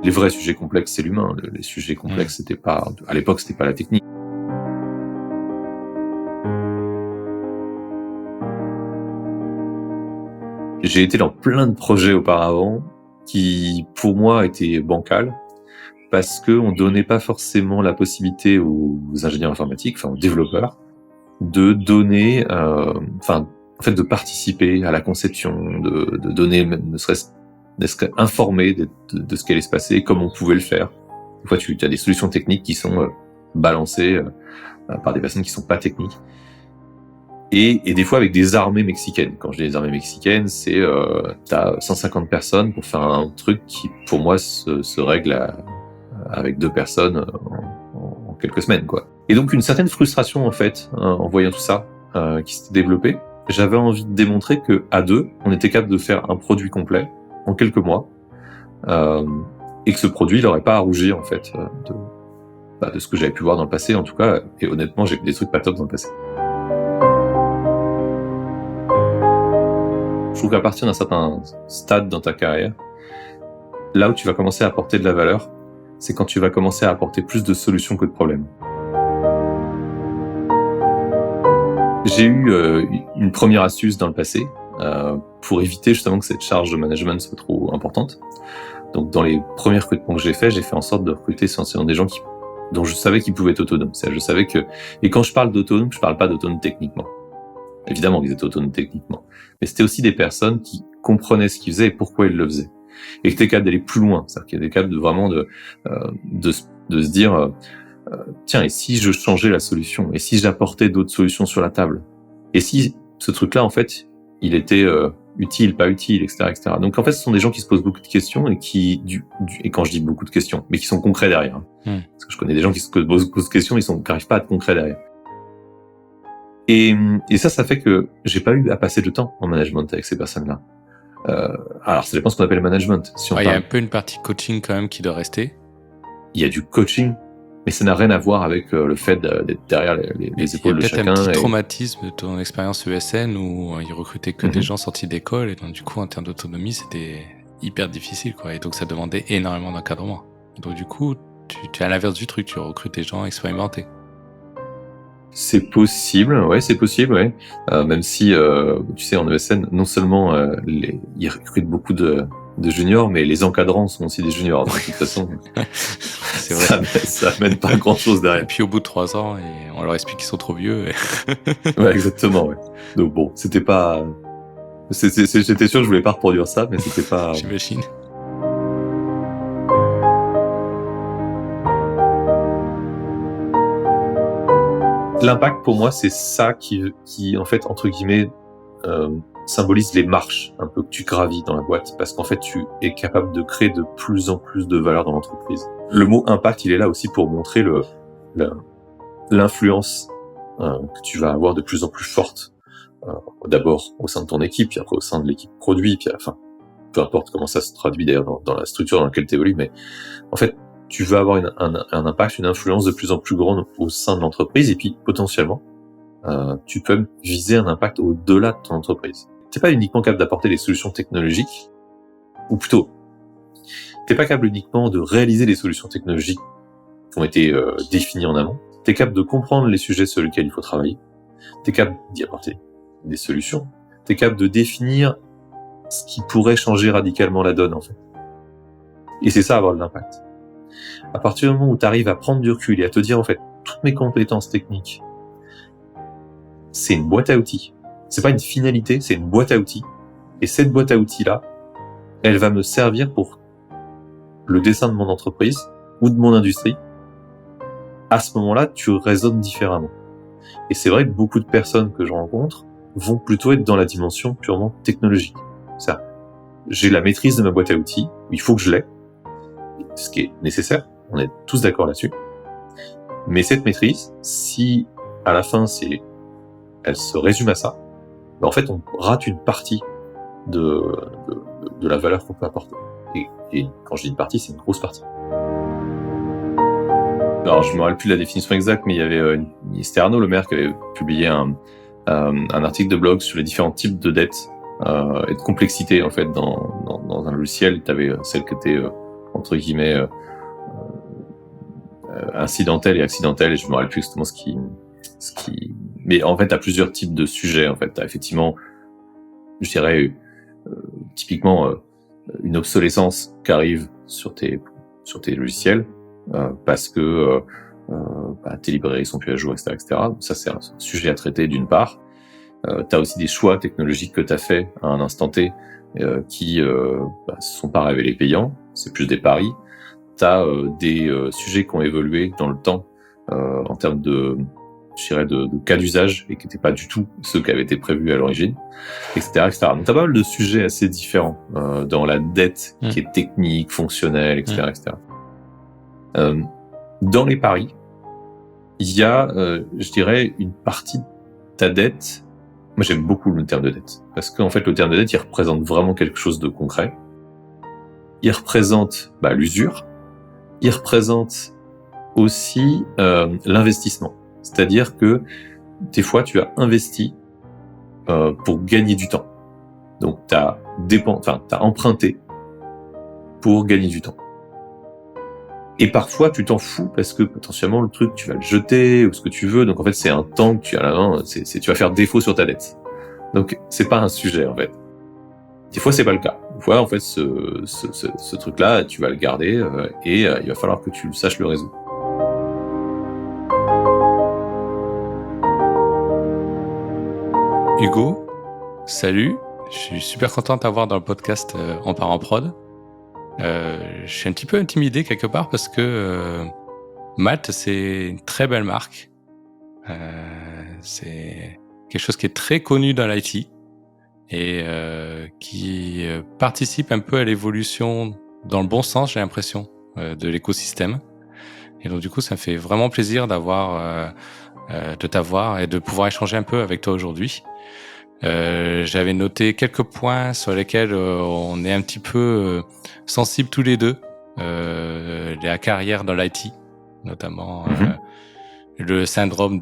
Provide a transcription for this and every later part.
Les vrais sujets complexes, c'est l'humain. Les sujets complexes, c'était pas, à l'époque, c'était pas la technique. J'ai été dans plein de projets auparavant qui, pour moi, étaient bancals parce que on donnait pas forcément la possibilité aux ingénieurs informatiques, enfin aux développeurs, de donner, en fait, de participer à la conception, de donner, ne serait-ce informer de ce qui allait se passer, comme on pouvait le faire. Des fois, tu as des solutions techniques qui sont balancées par des personnes qui sont pas techniques. Et des fois avec des armées mexicaines. Quand je dis des armées mexicaines, c'est t'as 150 personnes pour faire un truc qui, pour moi, se règle avec 2 personnes en quelques semaines, quoi. Et donc une certaine frustration, en fait, en voyant tout ça qui s'était développé. J'avais envie de démontrer que à 2, on était capable de faire un produit complet en quelques mois, et que ce produit, il n'aurait pas à rougir, en fait, de ce que j'avais pu voir dans le passé, en tout cas. Et honnêtement, j'ai vu des trucs pas top dans le passé. Je trouve qu'à partir d'un certain stade dans ta carrière, là où tu vas commencer à apporter de la valeur, c'est quand tu vas commencer à apporter plus de solutions que de problèmes. J'ai eu une première astuce dans le passé pour éviter justement que cette charge de management soit trop importante. Donc dans les premiers recrutements que j'ai fait en sorte de recruter essentiellement des gens dont je savais qu'ils pouvaient être autonomes. C'est-à-dire, je savais que, et quand je parle d'autonome, je parle pas d'autonome techniquement. Évidemment qu'ils étaient autonomes techniquement, mais c'était aussi des personnes qui comprenaient ce qu'ils faisaient et pourquoi ils le faisaient, et qui étaient capables d'aller plus loin. C'est-à-dire qu'il y a des capables de vraiment de se dire tiens, et si je changeais la solution, et si j'apportais d'autres solutions sur la table, et si ce truc-là, en fait, il était utile, pas utile, etc., etc. Donc en fait, ce sont des gens qui se posent beaucoup de questions et et quand je dis beaucoup de questions, mais qui sont concrets derrière. Parce que je connais des gens qui se posent beaucoup de questions, qui n'arrivent pas à être concrets derrière. Et ça fait que j'ai pas eu à passer de temps en management avec ces personnes-là. Alors, ça dépend de ce qu'on appelle le management. Si il y a un peu une partie coaching quand même qui doit rester. Il y a du coaching, mais ça n'a rien à voir avec le fait d'être derrière les épaules de chacun. Il y a peut-être un petit traumatisme de ton expérience ESN où ils recrutaient que des gens sortis d'école, et donc du coup, en termes d'autonomie, c'était hyper difficile, quoi. Et donc, ça demandait énormément d'encadrement. Donc du coup, tu es à l'inverse du truc, tu recrutes des gens expérimentés. C'est possible, ouais. Même si, tu sais, en ESN, non seulement ils recrutent beaucoup de juniors, mais les encadrants sont aussi des juniors. Donc, de toute façon, c'est vrai. Ça amène pas grand-chose derrière. Et puis au bout de 3 ans, et on leur explique qu'ils sont trop vieux. Ouais, exactement. Ouais. Donc bon, c'était pas. J'étais sûr que je voulais pas reproduire ça, mais c'était pas. J'imagine. L'impact, pour moi, c'est ça qui en fait, entre guillemets, symbolise les marches un peu que tu gravis dans la boîte, parce qu'en fait, tu es capable de créer de plus en plus de valeur dans l'entreprise. Le mot impact, il est là aussi pour montrer l'influence que tu vas avoir de plus en plus forte, d'abord au sein de ton équipe, puis après au sein de l'équipe produit, puis enfin, peu importe comment ça se traduit d'ailleurs dans la structure dans laquelle tu évolues, mais en fait, tu vas avoir un impact, une influence de plus en plus grande au sein de l'entreprise, et puis potentiellement, tu peux viser un impact au-delà de ton entreprise. T'es pas uniquement capable d'apporter des solutions technologiques, ou plutôt, t'es pas capable uniquement de réaliser des solutions technologiques qui ont été définies en amont. T'es capable de comprendre les sujets sur lesquels il faut travailler. T'es capable d'y apporter des solutions. T'es capable de définir ce qui pourrait changer radicalement la donne, en fait. Et c'est ça, avoir de l'impact. À partir du moment où tu arrives à prendre du recul et à te dire, en fait, toutes mes compétences techniques, c'est une boîte à outils. C'est pas une finalité, c'est une boîte à outils. Et cette boîte à outils-là, elle va me servir pour le dessin de mon entreprise ou de mon industrie. À ce moment-là, tu raisonnes différemment. Et c'est vrai que beaucoup de personnes que je rencontre vont plutôt être dans la dimension purement technologique. Ça, j'ai la maîtrise de ma boîte à outils, il faut que je l'aie, ce qui est nécessaire, on est tous d'accord là-dessus. Mais cette maîtrise, si à la fin elle se résume à ça, ben en fait on rate une partie de la valeur qu'on peut apporter. Et quand je dis une partie, c'est une grosse partie. Alors je me rappelle plus de la définition exacte, mais il y avait c'était Arnaud Lemaire qui avait publié un article de blog sur les différents types de dettes et de complexité en fait dans un logiciel. Tu avais celle qui était entre guillemets incidentelles et accidentelles, et je me rappelle plus exactement ce qui... Mais en fait, t'as plusieurs types de sujets. En fait, t'as effectivement, je dirais, typiquement une obsolescence qui arrive sur tes logiciels parce que tes librairies sont plus à jour, etc., etc. Ça, c'est un sujet à traiter d'une part. T'as aussi des choix technologiques que t'as fait à un instant T qui se sont pas révélés payants. C'est plus des paris. T'as des sujets qui ont évolué dans le temps en termes de, je dirais, de cas d'usage et qui n'étaient pas du tout ceux qui avaient été prévus à l'origine, etc., etc. Donc t'as pas mal de sujets assez différents dans la dette qui est technique, fonctionnelle, etc., etc. Dans les paris, il y a, je dirais, une partie de ta dette. Moi, j'aime beaucoup le terme de dette parce qu'en fait, le terme de dette, il représente vraiment quelque chose de concret. Il représente l'usure. Il représente aussi l'investissement. C'est-à-dire que des fois, tu as investi pour gagner du temps. Donc, t'as emprunté pour gagner du temps. Et parfois, tu t'en fous parce que potentiellement, le truc, tu vas le jeter ou ce que tu veux. Donc, en fait, c'est un temps que tu as à la main. Tu vas faire défaut sur ta dette. Donc, c'est pas un sujet, en fait. Des fois, c'est pas le cas. Des fois, en fait, ce truc-là, tu vas le garder et il va falloir que tu saches le résoudre. Hugo, salut. Je suis super content de t'avoir dans le podcast On part en prod. Je suis un petit peu intimidé quelque part parce que Malte, c'est une très belle marque. C'est quelque chose qui est très connu dans l'IT et qui participe un peu à l'évolution dans le bon sens, j'ai l'impression, de l'écosystème. Et donc du coup, ça me fait vraiment plaisir de t'avoir et de pouvoir échanger un peu avec toi aujourd'hui. J'avais noté quelques points sur lesquels on est un petit peu sensibles tous les deux. La carrière dans l'IT, notamment le syndrome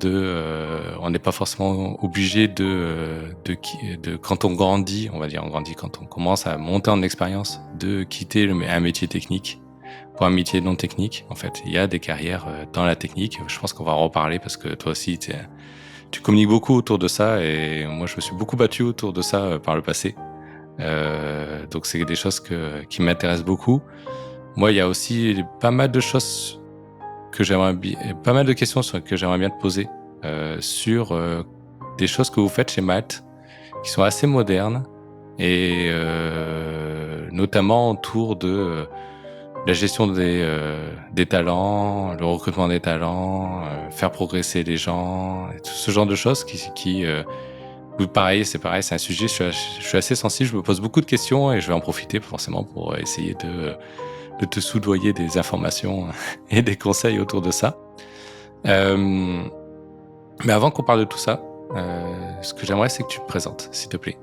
on n'est pas forcément obligé de quand on grandit, on va dire, quand on commence à monter en expérience, de quitter un métier technique pour un métier non technique. En fait, il y a des carrières dans la technique. Je pense qu'on va en reparler parce que toi aussi, tu communiques beaucoup autour de ça et moi, je me suis beaucoup battu autour de ça par le passé. Donc, c'est des choses qui m'intéressent beaucoup. Moi, il y a aussi pas mal de choses pas mal de questions que j'aimerais bien te poser sur des choses que vous faites chez Malte qui sont assez modernes et notamment autour de la gestion des talents, le recrutement des talents, faire progresser les gens, et tout ce genre de choses qui pareil, c'est un sujet, je suis assez sensible, je me pose beaucoup de questions et je vais en profiter forcément pour essayer de te soudoyer des informations et des conseils autour de ça. Mais avant qu'on parle de tout ça, ce que j'aimerais, c'est que tu te présentes, s'il te plaît.